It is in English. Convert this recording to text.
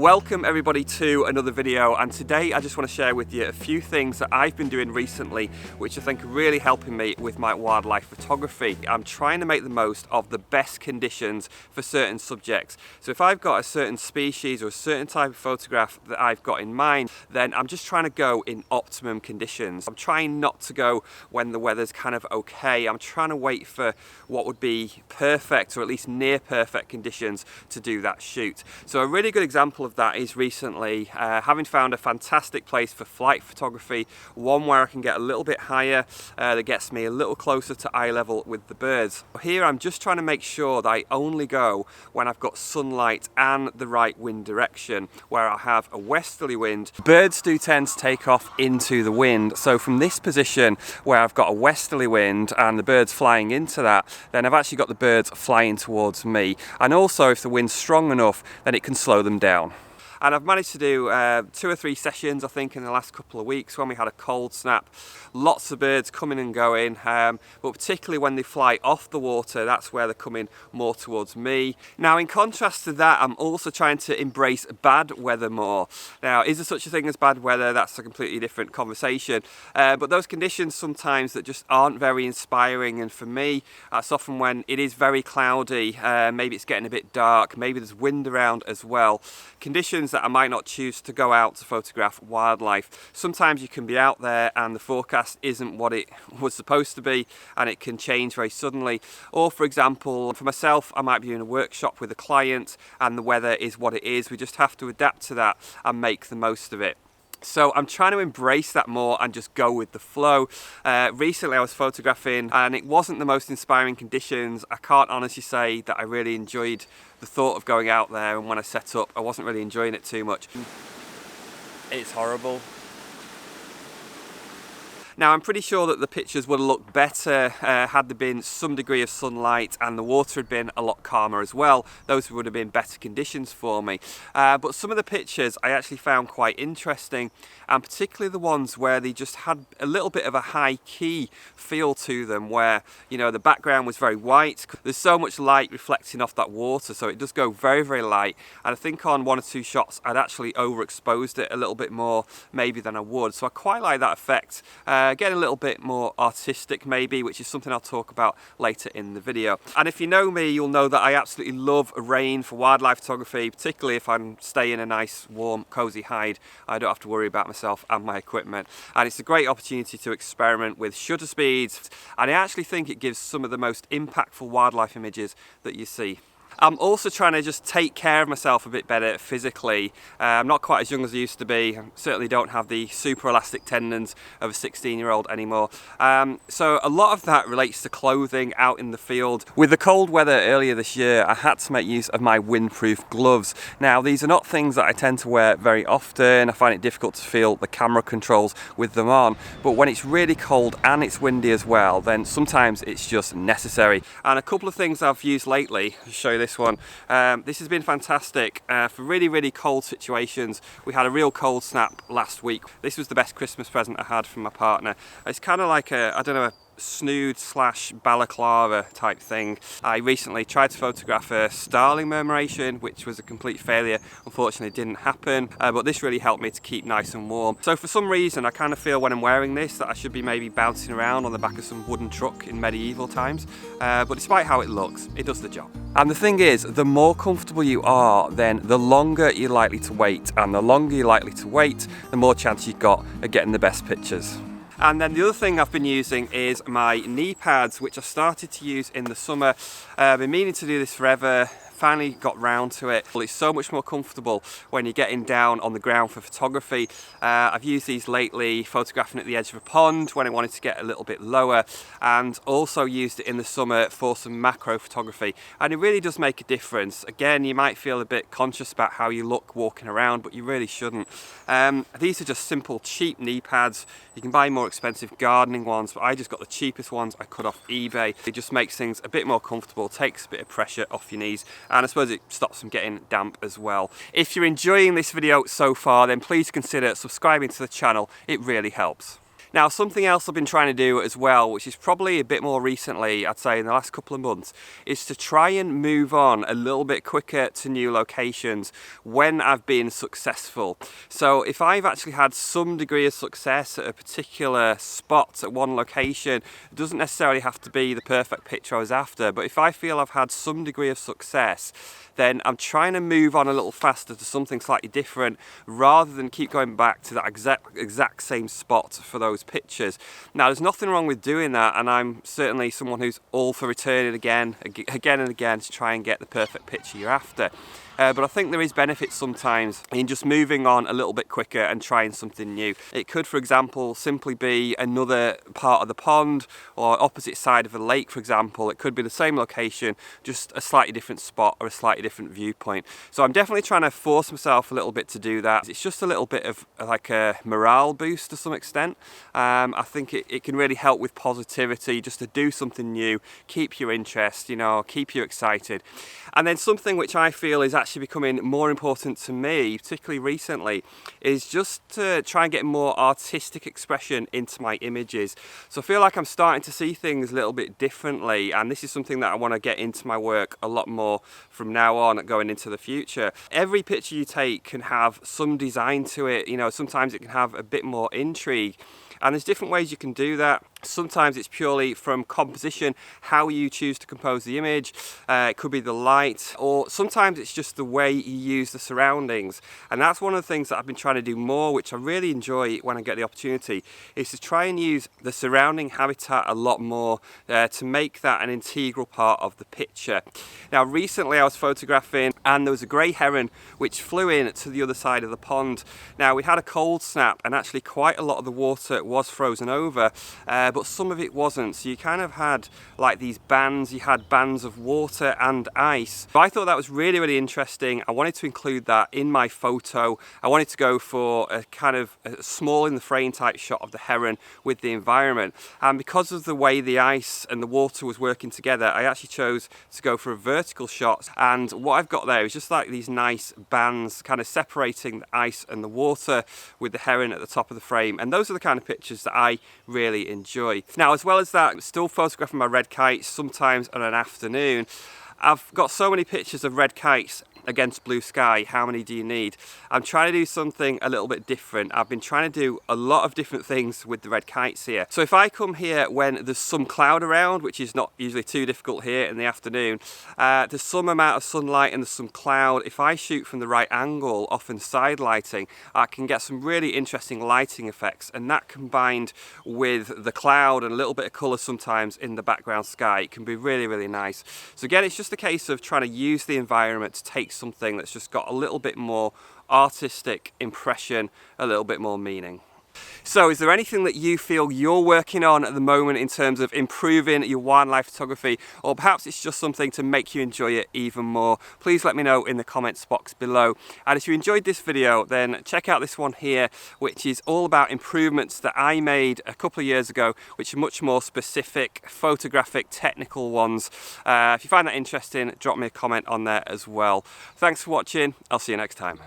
Welcome everybody to another video, and today I just want to share with you a few things that I've been doing recently which I think are really helping me with my wildlife photography. I'm trying to make the most of the best conditions for certain subjects. So if I've got a certain species or a certain type of photograph that I've got in mind, then I'm just trying to go in optimum conditions. I'm trying not to go when the weather's kind of okay. I'm trying to wait for what would be perfect or at least near perfect conditions to do that shoot. So a really good example of that is recently having found a fantastic place for flight photography, one where I can get a little bit higher, that gets me a little closer to eye level with the birds. Here I'm just trying to make sure that I only go when I've got sunlight and the right wind direction, where I have a westerly wind. Birds do tend to take off into the wind, so from this position where I've got a westerly wind and the birds flying into that, then I've actually got the birds flying towards me. And also if the wind's strong enough, then it can slow them down. And I've managed to do 2 or 3 sessions, I think, in the last couple of weeks when we had a cold snap. Lots of birds coming and going, but particularly when they fly off the water, that's where they're coming more towards me. Now, in contrast to that, I'm also trying to embrace bad weather more. Now, is there such a thing as bad weather? That's a completely different conversation. But those conditions sometimes that just aren't very inspiring, and for me, that's often when it is very cloudy, maybe it's getting a bit dark, maybe there's wind around as well. Conditions that I might not choose to go out to photograph wildlife. Sometimes you can be out there and the forecast isn't what it was supposed to be, and it can change very suddenly. Or for example, for myself, I might be doing a workshop with a client and the weather is what it is. We just have to adapt to that and make the most of it. So I'm trying to embrace that more and just go with the flow. Recently I was photographing and it wasn't the most inspiring conditions. I can't honestly say that I really enjoyed the thought of going out there, and when I set up I wasn't really enjoying it too much. It's horrible. Now, I'm pretty sure that the pictures would have looked better had there been some degree of sunlight and the water had been a lot calmer as well. Those would have been better conditions for me. But some of the pictures I actually found quite interesting, and particularly the ones where they just had a little bit of a high key feel to them, where, you know, the background was very white. There's so much light reflecting off that water, so it does go very, very light. And I think on 1 or 2 shots, I'd actually overexposed it a little bit more maybe than I would. So I quite like that effect. Getting a little bit more artistic maybe, which is something I'll talk about later in the video. And if you know me, you'll know that I absolutely love rain for wildlife photography, particularly if I'm staying in a nice warm cozy hide. I don't have to worry about myself and my equipment, and it's a great opportunity to experiment with shutter speeds, and I actually think it gives some of the most impactful wildlife images that you see. I'm also trying to just take care of myself a bit better physically. I'm not quite as young as I used to be. I certainly don't have the super elastic tendons of a 16-year-old anymore. So a lot of that relates to clothing out in the field. With the cold weather earlier this year, I had to make use of my windproof gloves. Now, these are not things that I tend to wear very often. I find it difficult to feel the camera controls with them on. But when it's really cold and it's windy as well, then sometimes it's just necessary. And a couple of things I've used lately, I'll show you this one. This has been fantastic for really, really cold situations. We had a real cold snap last week. This was the best Christmas present I had from my partner. It's kind of like a, I don't know, a snood slash balaclava type thing. I recently tried to photograph a starling murmuration, which was a complete failure. Unfortunately, it didn't happen, but this really helped me to keep nice and warm. So for some reason, I kind of feel when I'm wearing this that I should be maybe bouncing around on the back of some wooden truck in medieval times, but despite how it looks, it does the job. And the thing is, the more comfortable you are, then the longer you're likely to wait, and the longer you're likely to wait, the more chance you've got of getting the best pictures. And then the other thing I've been using is my knee pads, which I started to use in the summer. I've been meaning to do this forever. Finally got round to it. Well, it's so much more comfortable when you're getting down on the ground for photography. I've used these lately photographing at the edge of a pond when I wanted to get a little bit lower, and also used it in the summer for some macro photography, and it really does make a difference. Again, you might feel a bit conscious about how you look walking around, but you really shouldn't. These are just simple cheap knee pads. You can buy more expensive gardening ones, but I just got the cheapest ones I could off eBay. It just makes things a bit more comfortable, takes a bit of pressure off your knees, and I suppose it stops them getting damp as well. If you're enjoying this video so far, then please consider subscribing to the channel. It really helps. Now, something else I've been trying to do as well, which is probably a bit more recently, I'd say in the last couple of months, is to try and move on a little bit quicker to new locations when I've been successful. So if I've actually had some degree of success at a particular spot at one location, it doesn't necessarily have to be the perfect picture I was after, but if I feel I've had some degree of success, then I'm trying to move on a little faster to something slightly different rather than keep going back to that exact same spot for those pictures. Now, there's nothing wrong with doing that, and I'm certainly someone who's all for returning again and again to try and get the perfect picture you're after. But I think there is benefits sometimes in just moving on a little bit quicker and trying something new. It could, for example, simply be another part of the pond or opposite side of a lake, for example. It could be the same location, just a slightly different spot or a slightly different viewpoint. So I'm definitely trying to force myself a little bit to do that. It's just a little bit of like a morale boost to some extent. I think it can really help with positivity just to do something new, keep your interest, you know, keep you excited. And then something which I feel is actually becoming more important to me, particularly recently, is just to try and get more artistic expression into my images. So I feel like I'm starting to see things a little bit differently, and this is something that I want to get into my work a lot more from now on going into the future. Every picture you take can have some design to it, you know, sometimes it can have a bit more intrigue. And there's different ways you can do that. Sometimes it's purely from composition, how you choose to compose the image. It could be the light, or sometimes it's just the way you use the surroundings. And that's one of the things that I've been trying to do more, which I really enjoy when I get the opportunity, is to try and use the surrounding habitat a lot more to make that an integral part of the picture. Now, recently I was photographing and there was a grey heron which flew in to the other side of the pond. Now, we had a cold snap and actually quite a lot of the water was frozen over, but some of it wasn't. So you kind of had like these bands, you had bands of water and ice. So I thought that was really, really interesting. I wanted to include that in my photo. I wanted to go for a kind of a small in the frame type shot of the heron with the environment. And because of the way the ice and the water was working together, I actually chose to go for a vertical shot. And what I've got there is just like these nice bands kind of separating the ice and the water with the heron at the top of the frame. And those are the kind of pictures that I really enjoy. Now, as well as that, I'm still photographing my red kites sometimes on an afternoon. I've got so many pictures of red kites against blue sky. How many do you need? I'm trying to do something a little bit different. I've been trying to do a lot of different things with the red kites here. So if I come here when there's some cloud around, which is not usually too difficult here in the afternoon, there's some amount of sunlight and there's some cloud. If I shoot from the right angle, often side lighting, I can get some really interesting lighting effects, and that combined with the cloud and a little bit of colour sometimes in the background sky, it can be really, really nice. So again, it's just a case of trying to use the environment to take something that's just got a little bit more artistic impression, a little bit more meaning. So is there anything that you feel you're working on at the moment in terms of improving your wildlife photography, or perhaps it's just something to make you enjoy it even more? Please let me know in the comments box below. And if you enjoyed this video, then check out this one here, which is all about improvements that I made a couple of years ago, which are much more specific, photographic, technical ones. If you find that interesting, drop me a comment on there as well. Thanks for watching. I'll see you next time.